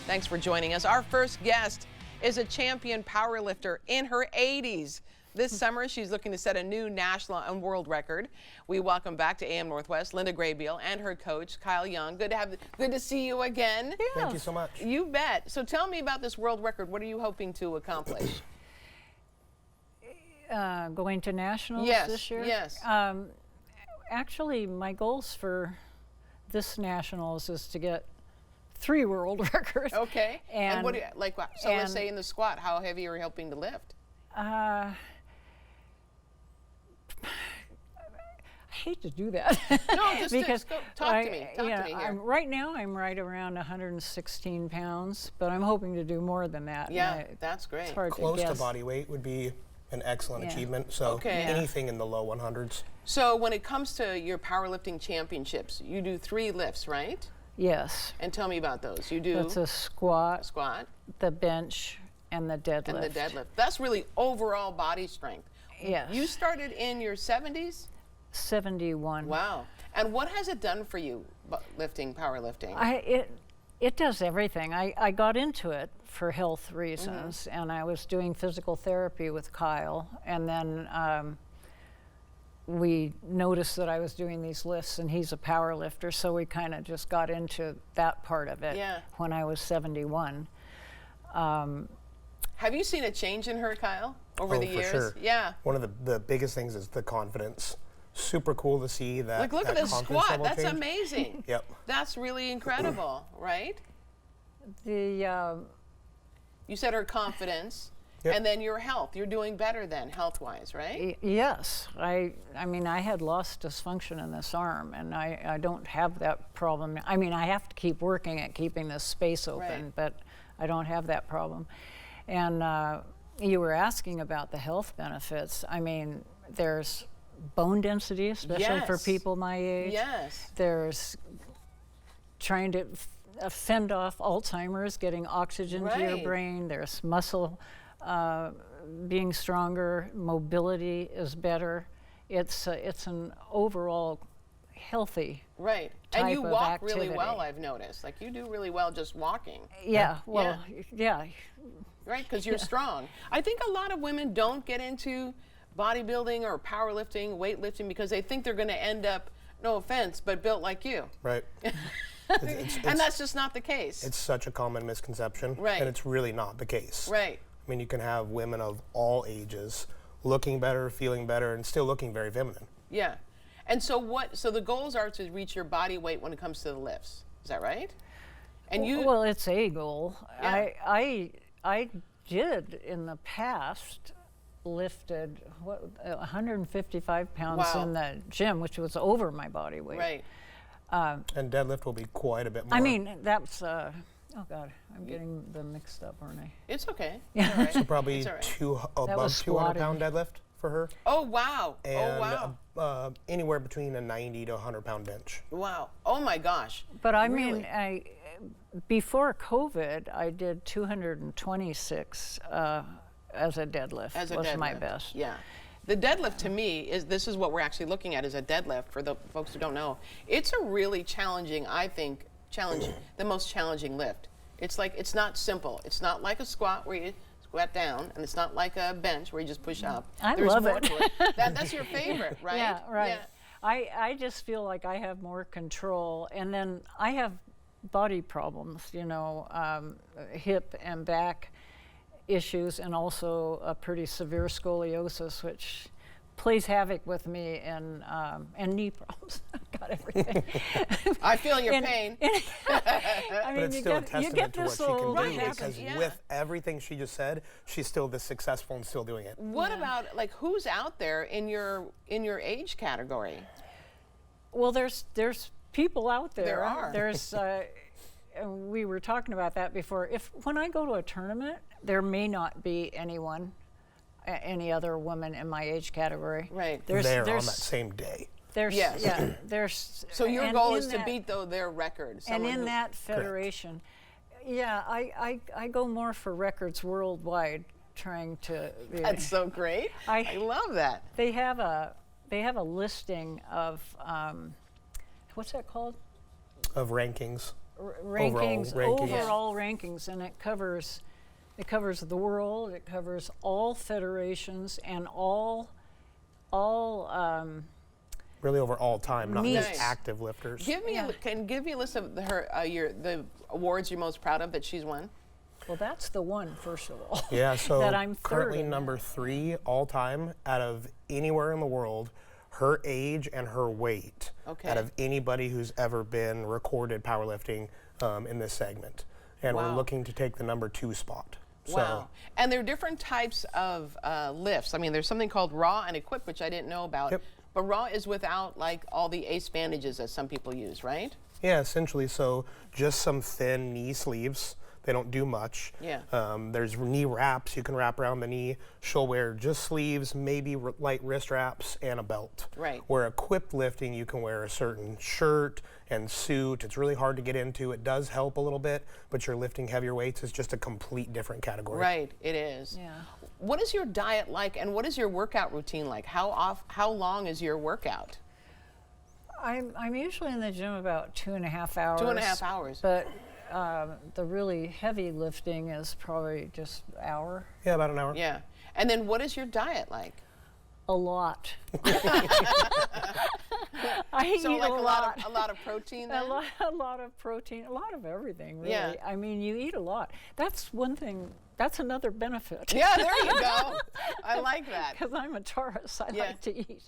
Thanks for joining us. Our first guest is a champion powerlifter in her 80s. This summer, she's looking to set a new national and world record. We welcome back to AM Northwest Linda Graybeal and her coach, Kyle Young. Good to see you again. Yeah. Thank you so much. You bet. So tell me about this world record. What are you hoping to accomplish? Going to nationals this year? Yes. Actually, my goals for this nationals is to get 3 world records. Okay. And what do you, like, so let's say in the squat, how heavy are you hoping to lift? I hate to do that. No, just because talk to me. Talk to me here. Right now, I'm right around 116 pounds, but I'm hoping to do more than that. Yeah, that's great. It's hard Close to guess. to body weight would be an excellent achievement. So anything in the low 100s. So when it comes to your powerlifting championships, you do 3 lifts, right? Yes. And tell me about those. You do It's a squat, the bench, and the deadlift. And the deadlift. That's really overall body strength. Yes. You started in your 70s? 71. Wow. And what has it done for you, powerlifting? It does everything. I got into it for health reasons, and I was doing physical therapy with Kyle, and then we noticed that I was doing these lifts, and he's a power lifter, so we kind of just got into that part of it when I was 71. Have you seen a change in her, Kyle, over the years? For sure. Yeah. One of the biggest things is the confidence. Super cool to see that. Like, look at this squat. That's amazing. Yep. That's really incredible, right? The you said her confidence, and then your health. You're doing better then, health-wise, right? Yes. I mean, I had lost dysfunction in this arm, and I don't have that problem. I mean, I have to keep working at keeping this space open, but I don't have that problem. And you were asking about the health benefits. I mean, there's bone density, especially for people my age. Yes. There's trying to fend off Alzheimer's, getting oxygen to your brain. There's muscle being stronger. Mobility is better. It's an overall healthy type and you walk activity. really well, I've noticed. Like, you do really well just walking. Yeah, well, yeah. Right, because you're strong. I think a lot of women don't get into bodybuilding or powerlifting, weightlifting, because they think they're going to end up, no offense, but built like you. Right. And that's just not the case. It's such a common misconception. Right. And it's really not the case. Right. I mean, you can have women of all ages looking better, feeling better, and still looking very feminine. Yeah. And so so the goals are to reach your body weight when it comes to the lifts. Is that right? And Well, it's a goal. Yeah. I did in the past lifted 155 pounds in the gym, which was over my body weight. Right. And deadlift will be quite a bit more. I mean, that's oh God, I'm getting them mixed up, aren't I? It's okay. Yeah. All right. So probably It's all right. above 200-pound deadlift for her. Oh, wow. And anywhere between a 90 to 100-pound bench. Wow. Oh my gosh. But I mean, before COVID, I did 226 as a deadlift. Was my best. Yeah. The deadlift to me this is what we're actually looking at, is a deadlift for the folks who don't know. It's a really challenging, I think, the most challenging lift. It's like, it's not simple. It's not like a squat where you squat down, and it's not like a bench where you just push up. I love it. That's your favorite, right? Yeah, right. Yeah. I just feel like I have more control, and then I have body problems, you know, hip and back issues, and also a pretty severe scoliosis, which plays havoc with me, and knee problems. I've got everything. I feel your pain. I mean, but it's still a testament to what she can do, because yeah. with everything she just said, she's still this successful and still doing it. What about, like, who's out there in your age category? Well, there's people out there. There are. There's we were talking about that before. When I go to a tournament, there may not be any other woman in my age category. Right. There's on that same day. There's so your goal is to beat their record. And in that federation, I go more for records worldwide, trying to. That's so great. I love that. They have a listing of what's that called? Of rankings. rankings, rankings. overall rankings, and it covers the world, it covers all federations and all Really over all time, not just Nice. active lifters. Give me give me a list of the awards you're most proud of that she's won. well, that's the one, first of all. Yeah, so that I'm third currently in. number 3 all time out of anywhere in the world, her age and her weight, Okay. out of anybody who's ever been recorded powerlifting in this segment. And we're Wow. looking to take the number 2 spot. Wow. And there are different types of lifts. I mean, there's something called raw and equip, which I didn't know about. Yep. But raw is without like all the ace bandages that some people use, right? Yeah, essentially, so just some thin knee sleeves. They don't do much. Yeah. There's knee wraps you can wrap around the knee. She'll wear just sleeves, maybe light wrist wraps, and a belt. Right. Where equipped lifting, you can wear a certain shirt and suit. It's really hard to get into. It does help a little bit, but you're lifting heavier weights is just a complete different category. Right, it is. Yeah. What is your diet like, and what is your workout routine like? How long is your workout? I'm usually in the gym about 2.5 hours. 2.5 hours. But the really heavy lifting is probably just an hour. Yeah, about an hour. Yeah. And then what is your diet like? A lot. I So eat like a a lot. lot of protein then? A lot of protein, a lot of everything, really. Yeah. I mean, you eat a lot. That's one thing. That's another benefit. Yeah, there you go. I like that. Because I'm a Taurus, I Yeah. like to eat.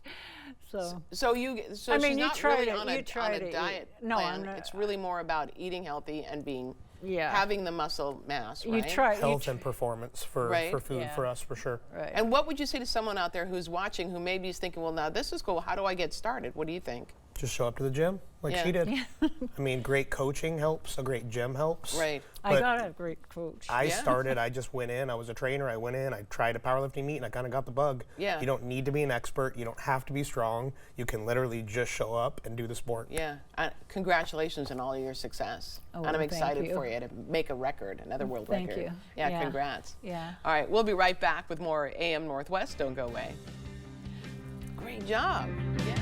So So I mean, she's you not try really to- on you a try to eat. diet No, plan. I'm not- It's really more about eating healthy and being Yeah. having the muscle mass, you right? try. Health and performance for Right. food Yeah. for us, for sure. Right. And what would you say to someone out there who's watching who maybe is thinking, well, now this is cool. How do I get started? What do you think? Just show up to the gym like Yeah. she did. I mean, great coaching helps, a great gym helps. Right. I But got a great coach. I Yeah. started, I just went in, I was a trainer, I went in, I tried a powerlifting meet, and I kind of got the bug. Yeah. You don't need to be an expert, you don't have to be strong, you can literally just show up and do the sport. Yeah. Congratulations on all your success. Oh, and I'm thank excited you. for you to make a record, another world Thank record. you. Yeah, Yeah. congrats. Yeah. All right, we'll be right back with more AM Northwest. Don't go away. Great job. Yeah.